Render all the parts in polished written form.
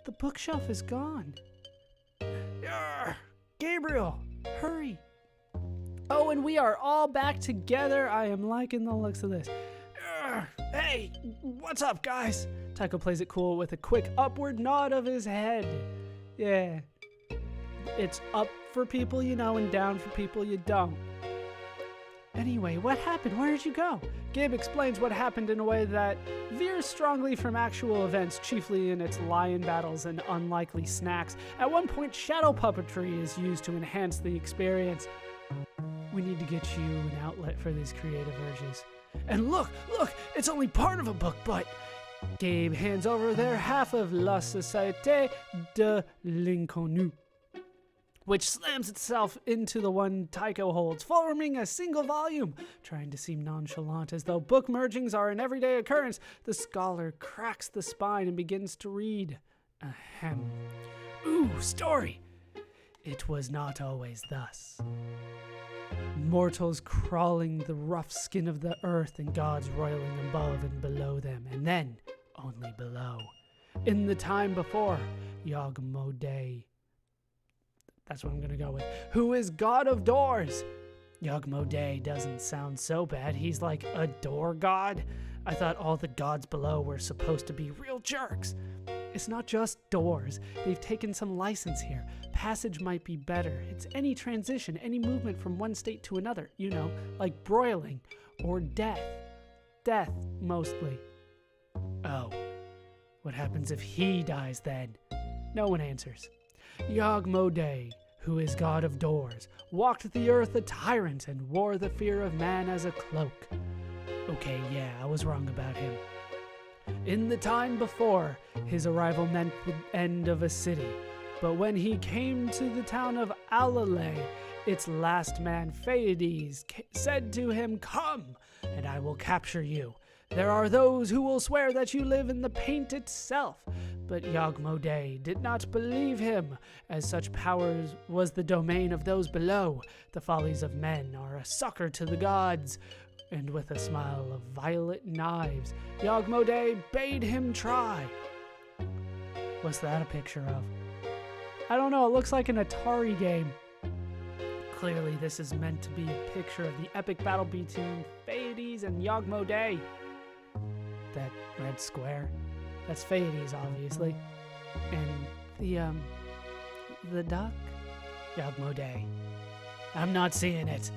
The bookshelf is gone. Yarr! Gabriel, hurry. Oh, and we are all back together. I am liking the looks of this. Yarr! Hey, what's up, guys? Tycho plays it cool with a quick upward nod of his head. Yeah. It's up for people you know and down for people you don't. Anyway, what happened? Where did you go? Gabe explains what happened in a way that veers strongly from actual events, chiefly in its lion battles and unlikely snacks. At one point, shadow puppetry is used to enhance the experience. We need to get you an outlet for these creative urges. And look, it's only part of a book, but... Gabe hands over their half of La Société de l'Inconnu, which slams itself into the one Tycho holds, forming a single volume. Trying to seem nonchalant as though book mergings are an everyday occurrence, the scholar cracks the spine and begins to read. Ahem. Ooh, story! It was not always thus. Mortals crawling the rough skin of the earth and gods roiling above and below them, and then only below. In the time before, Yog-Moday, that's what I'm going to go with, who is god of doors. Yog-Moday doesn't sound so bad. He's like a door god. I thought all the gods below were supposed to be real jerks. It's not just doors. They've taken some license here. Passage might be better. It's any transition, any movement from one state to another, you know, like broiling or death. Death, mostly. Oh, what happens if he dies then? No one answers. Yog-Moday, who is god of doors, walked the earth a tyrant and wore the fear of man as a cloak. Okay, yeah, I was wrong about him. In the time before, his arrival meant the end of a city. But when he came to the town of Alalay, its last man, Phaedes, said to him, "Come, and I will capture you. There are those who will swear that you live in the paint itself." But Yog-Moday did not believe him, as such powers was the domain of those below. The follies of men are a succor to the gods. And with a smile of violet knives, Yog-Moday bade him try. What's that a picture of? I don't know, it looks like an Atari game. Clearly this is meant to be a picture of the epic battle between Phaedes and Yog-Moday. That red square, that's Phaedes, obviously. And the duck? Yog-Moday. I'm not seeing it.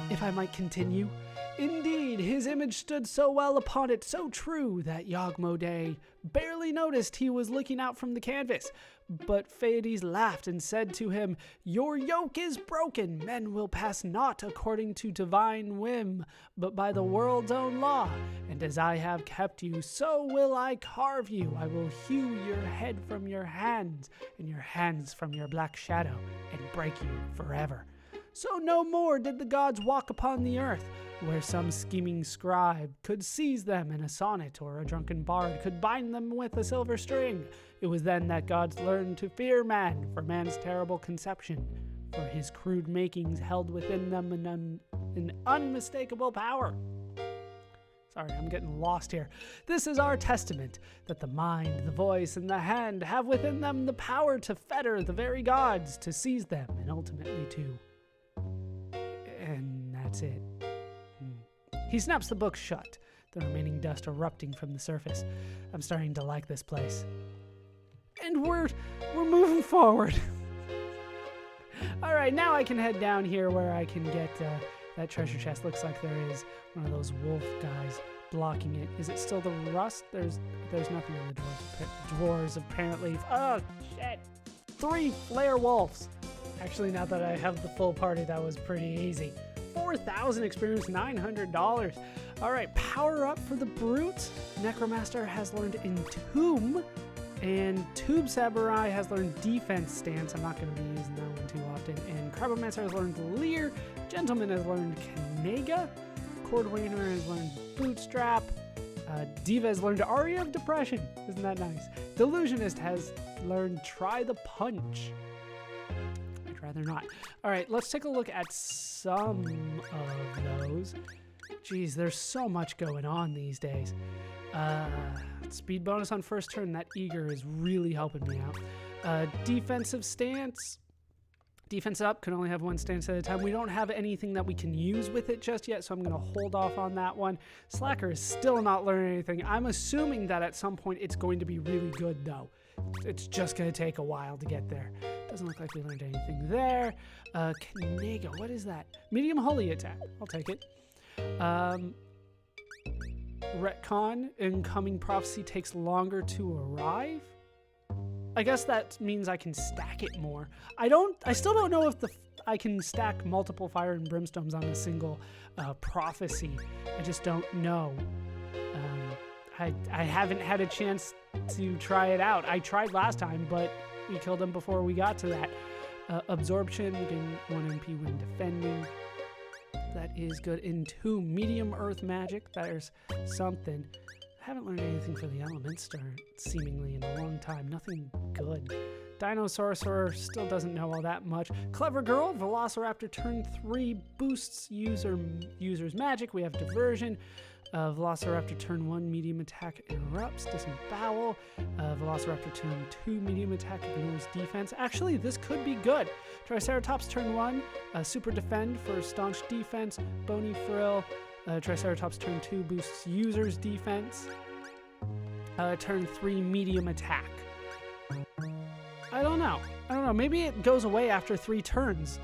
If I might continue. Indeed, his image stood so well upon it, so true, that Yog-Moday barely noticed he was looking out from the canvas. But Phaedes laughed and said to him, "Your yoke is broken. Men will pass not according to divine whim, but by the world's own law. And as I have kept you, so will I carve you. I will hew your head from your hands, and your hands from your black shadow, and break you forever." So no more did the gods walk upon the earth, where some scheming scribe could seize them in a sonnet, or a drunken bard could bind them with a silver string. It was then that gods learned to fear man for man's terrible conception, for his crude makings held within them an unmistakable power. Sorry, I'm getting lost here. This is our testament, that the mind, the voice, and the hand have within them the power to fetter the very gods, to seize them, and ultimately to... And that's it. He snaps the book shut, the remaining dust erupting from the surface. I'm starting to like this place. And we're moving forward. All right, now I can head down here where I can get that treasure chest. Looks like there is one of those wolf guys blocking it. Is it still the rust? There's nothing in the drawers apparently. Oh, shit. 3 flare wolves. Actually, now that I have the full party, that was pretty easy. 4,000 experience, $900. All right, power up for the brute. Necromaster has learned Entomb, and Tube Samurai has learned Defense Stance. I'm not going to be using that one too often. And Crybomancer has learned Leer. Gentleman has learned Kanega. Cordwainer has learned Bootstrap. Diva has learned Aria of Depression. Isn't that nice? Delusionist has learned Try the Punch. Rather not. All right, let's take a look at some of those. Geez, there's so much going on these days. Speed bonus on first turn. That eager is really helping me out. Defensive stance. Defense up, can only have one stance at a time. We don't have anything that we can use with it just yet, so I'm going to hold off on that one. Slacker is still not learning anything. I'm assuming that at some point it's going to be really good, though. It's just going to take a while to get there. Doesn't look like we learned anything there. Kanego, what is that? Medium holy attack. I'll take it. Retcon, incoming prophecy takes longer to arrive. I guess that means I can stack it more. I still don't know if I can stack multiple fire and brimstones on a single prophecy. I just don't know. I haven't had a chance to try it out. I tried last time, but we killed him before we got to that. Absorption, we gain 1 MP when defending. That is good. Entomb, medium earth magic. There's something. Haven't learned anything for the elements, seemingly in a long time. Nothing good. Dino Sorcerer still doesn't know all that much. Clever Girl, Velociraptor turn 3 boosts user's magic. We have Diversion. Velociraptor turn 1 medium attack interrupts. Disembowel. Velociraptor turn 2 medium attack ignores defense. Actually, this could be good. Triceratops turn 1 super defend for staunch defense. Bony Frill. Triceratops turn 2 boosts user's defense. Turn 3 medium attack. I don't know. Maybe it goes away after 3 turns.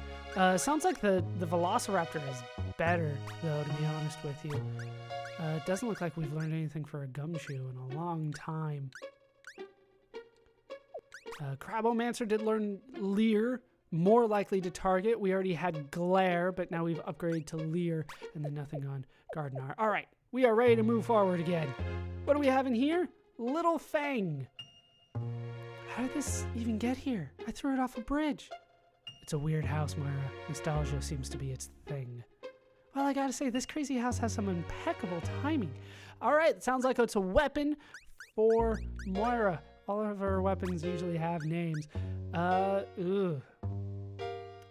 Sounds like the Velociraptor is better, though, to be honest with you. It doesn't look like we've learned anything for a Gumshoe in a long time. Crabomancer did learn Leer. More likely to target. We already had Glare, but now we've upgraded to Leer, and then nothing on Gardenar. All right, we are ready to move forward again. What do we have in here? Little Fang. How did this even get here? I threw it off a bridge. It's a weird house, Moira. Nostalgia seems to be its thing. Well, I gotta say, this crazy house has some impeccable timing. All right, sounds like it's a weapon for Moira. All of her weapons usually have names.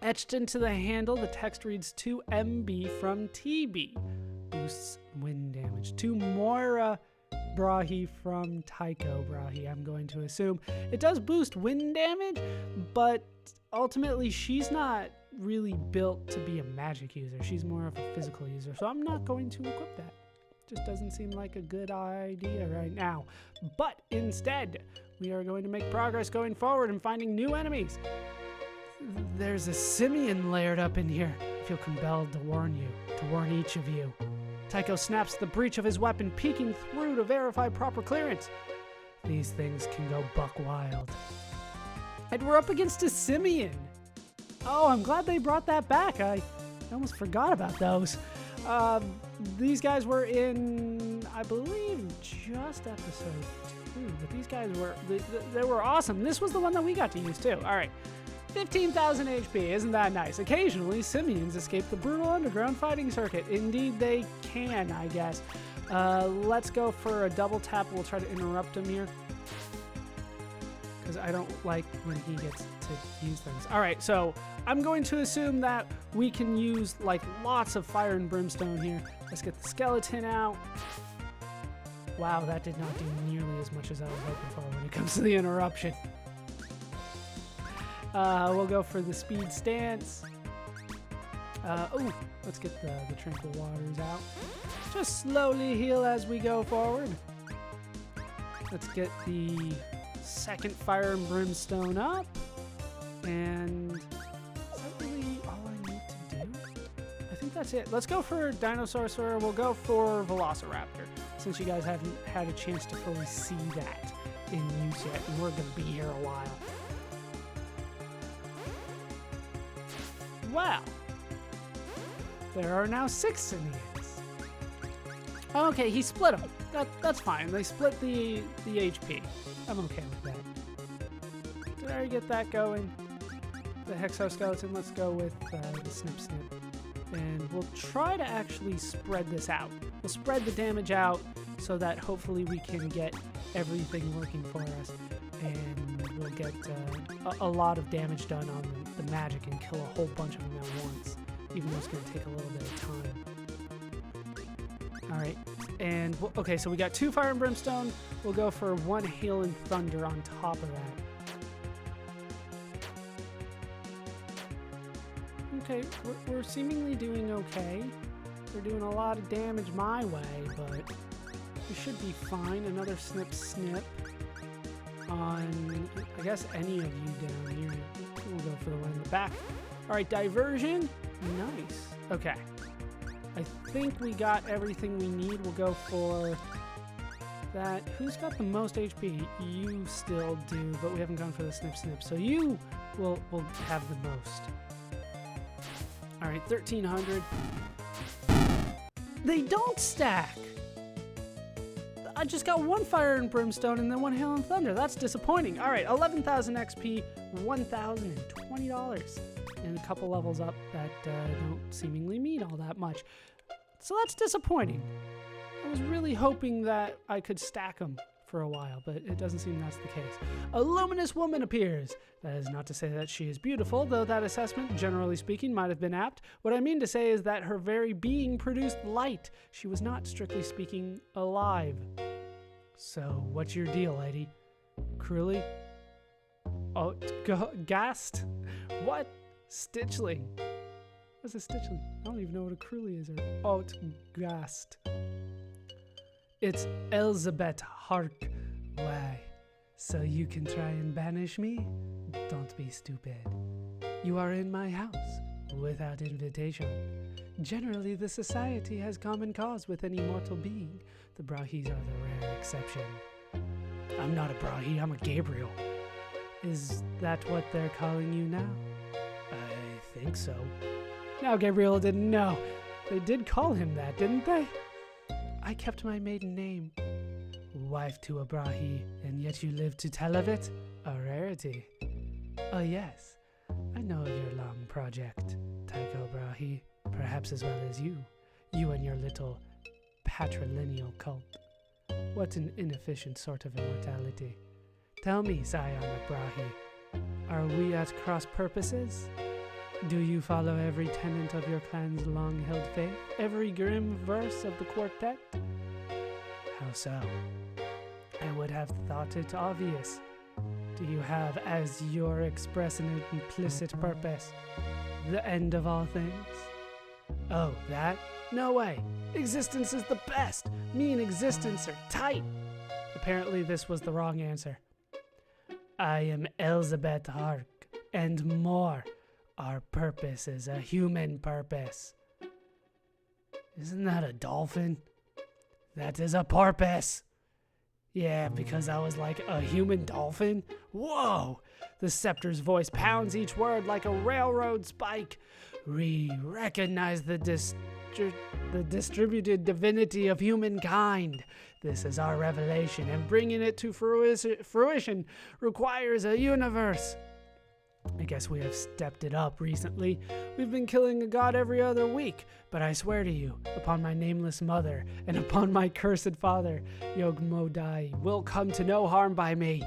Etched into the handle, the text reads 2 MB from TB. Boosts wind damage. 2 Moira Brahi from Tycho Brahi, I'm going to assume. It does boost wind damage, but ultimately she's not really built to be a magic user. She's more of a physical user, so I'm not going to equip that. Just doesn't seem like a good idea right now. But instead, we are going to make progress going forward and finding new enemies. There's a simian layered up in here. I feel compelled to warn each of you. Tycho snaps the breech of his weapon, peeking through to verify proper clearance. These things can go buck wild. And we're up against a simian. Oh, I'm glad they brought that back. I almost forgot about those. These guys were in, I believe, just episode 2. But these guys they were awesome. This was the one that we got to use too. All right. 15,000 HP, isn't that nice? Occasionally, simians escape the brutal underground fighting circuit. Indeed, they can, I guess. Let's go for a double tap. We'll try to interrupt him here, because I don't like when he gets to use things. All right, so I'm going to assume that we can use like lots of fire and brimstone here. Let's get the skeleton out. Wow, that did not do nearly as much as I was hoping for when it comes to the interruption. We'll go for the speed stance. Let's get the tranquil waters out. Just slowly heal as we go forward. Let's get the second fire and brimstone up. And is that really all I need to do? I think that's it. Let's go for Dino Sorcerer. We'll go for Velociraptor, since you guys haven't had a chance to fully see that in use yet, and we're going to be here a while. Wow. There are now 6 simians. Okay, he split them. That's fine. They split the HP. I'm okay with that. Did I already get that going? The Hexoskeleton, let's go with the Snip. And we'll try to actually spread this out. We'll spread the damage out so that hopefully we can get everything working for us. And we'll get a lot of damage done on the magic and kill a whole bunch of them at once, even though it's going to take a little bit of time. Alright, And, okay, so we got 2 fire and brimstone. We'll go for 1 hail and thunder on top of that. Okay, we're seemingly doing okay. We're doing a lot of damage my way, but we should be fine. Another snip snip on, I guess, any of you down here. We'll go for the one in the back. All right, diversion. Nice. Okay. I think we got everything we need. We'll go for that. Who's got the most HP? You still do, but we haven't gone for the snip snip. So you will have the most. All right, 1,300. They don't stack. I just got 1 fire and brimstone and then 1 hail and thunder. That's disappointing. All right, 11,000 XP, $1,020, and a couple levels up that don't seemingly mean all that much. So that's disappointing. I was really hoping that I could stack them for a while, but it doesn't seem that's the case. A luminous woman appears. That is not to say that she is beautiful, though that assessment, generally speaking, might have been apt. What I mean to say is that her very being produced light. She was not, strictly speaking, alive. So, what's your deal, lady? Cruelly? Oh, gassed? What? Stitchling? What's a stitchling? I don't even know what a cruelly is. Or gassed. It's Elizabeth Hark. Why? So you can try and banish me? Don't be stupid. You are in my house, without invitation. Generally, the society has common cause with any mortal being. The Brahis are the rare exception. I'm not a Brahi, I'm a Gabriel. Is that what they're calling you now? I think so. Now Gabriel didn't know. They did call him that, didn't they? I kept my maiden name. Wife to a Brahi, and yet you live to tell of it? A rarity. Oh yes, I know of your long project, Tycho Brahi, perhaps as well as you. You and your little patrilineal cult. What an inefficient sort of immortality. Tell me, Scion of Brahi, are we at cross purposes? Do you follow every tenet of your clan's long-held faith? Every grim verse of the quartet? How so? I would have thought it obvious. Do you have as your express and implicit purpose the end of all things? Oh, that? No way. Existence is the best. Me and existence are tight. Apparently this was the wrong answer. I am Elizabeth Hark, and more. Our purpose is a human purpose. Isn't that a dolphin? That is a porpoise. Yeah, because I was like a human dolphin? Whoa! The scepter's voice pounds each word like a railroad spike. We recognize the distributed divinity of humankind. This is our revelation, and bringing it to fruition requires a universe. I guess we have stepped it up recently. We've been killing a god every other week, but I swear to you, upon my nameless mother and upon my cursed father, Yog Modai will come to no harm by me.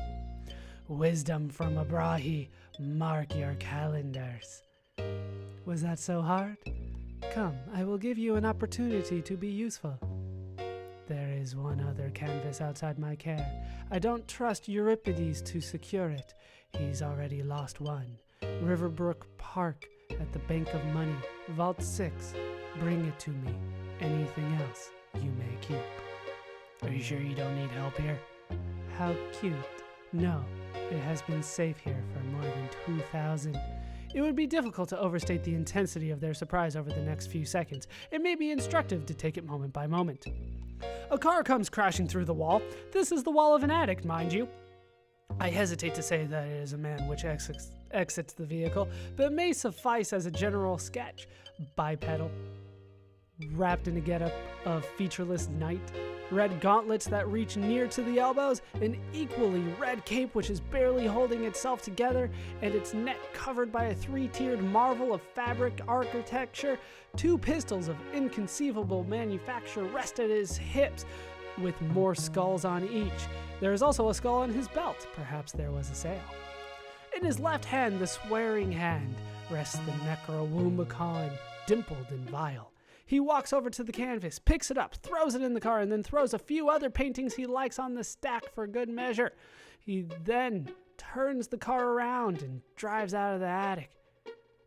Wisdom from Abrahi, mark your calendars. Was that so hard? Come, I will give you an opportunity to be useful. There is one other canvas outside my care. I don't trust Euripides to secure it. He's already lost one. Riverbrook Park at the Bank of Money, Vault 6. Bring it to me. Anything else you may keep. Are you sure you don't need help here? How cute. No, it has been safe here for more than 2,000. It would be difficult to overstate the intensity of their surprise over the next few seconds. It may be instructive to take it moment by moment. A car comes crashing through the wall. This is the wall of an attic, mind you. I hesitate to say that it is a man which exits the vehicle, but it may suffice as a general sketch. Bipedal, wrapped in a getup of featureless night, red gauntlets that reach near to the elbows, an equally red cape which is barely holding itself together, and its neck covered by a 3-tiered marvel of fabric architecture. 2 pistols of inconceivable manufacture rest at his hips, with more skulls on each. There is also a skull on his belt. Perhaps there was a sale. In his left hand, the swearing hand, rests the Necrowombicon, dimpled and vile. He walks over to the canvas, picks it up, throws it in the car, and then throws a few other paintings he likes on the stack for good measure. He then turns the car around and drives out of the attic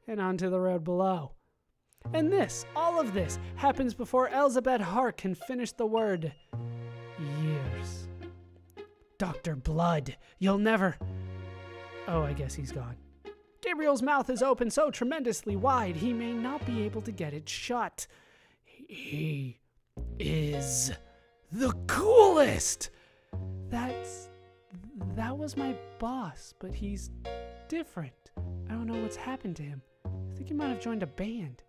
and onto the road below. And all of this, happens before Elizabeth Hart can finish the word years. Dr. Blood, you'll never... Oh, I guess he's gone. Gabriel's mouth is open so tremendously wide, he may not be able to get it shut. He is the coolest! That was my boss, but he's different. I don't know what's happened to him. I think he might have joined a band.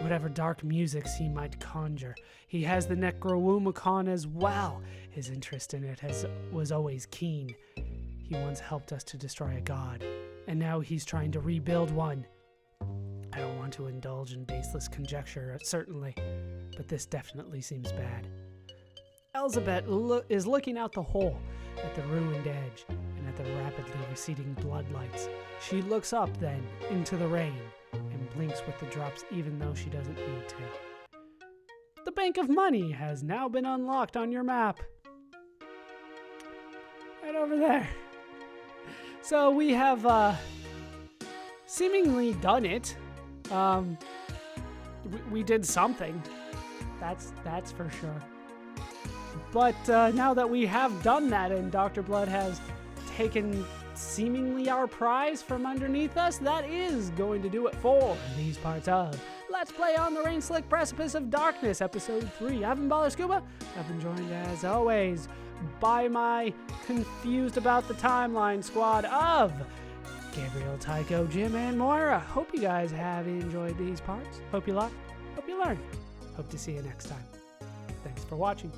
Whatever dark musics he might conjure, he has the Necrowoomicon as well. His interest in it was always keen. He once helped us to destroy a god, and now he's trying to rebuild one. I don't want to indulge in baseless conjecture, certainly, but this definitely seems bad. Elizabeth is looking out the hole at the ruined edge and at the rapidly receding bloodlights. She looks up then into the rain and blinks with the drops even though she doesn't need to. The bank of money has now been unlocked on your map. Right over there. So we have seemingly done it. We did something. That's for sure. But now that we have done that and Dr. Blood has taken seemingly our prize from underneath us, that is going to do it for these parts of Let's Play on the Rain-Slick Precipice of Darkness, Episode 3. I've been Baller Scuba. I've been joined, as always, by my confused about the timeline squad of Gabriel, Tycho, Jim, and Moira. Hope you guys have enjoyed these parts. Hope you liked. Hope you learned. Hope to see you next time. Thanks for watching.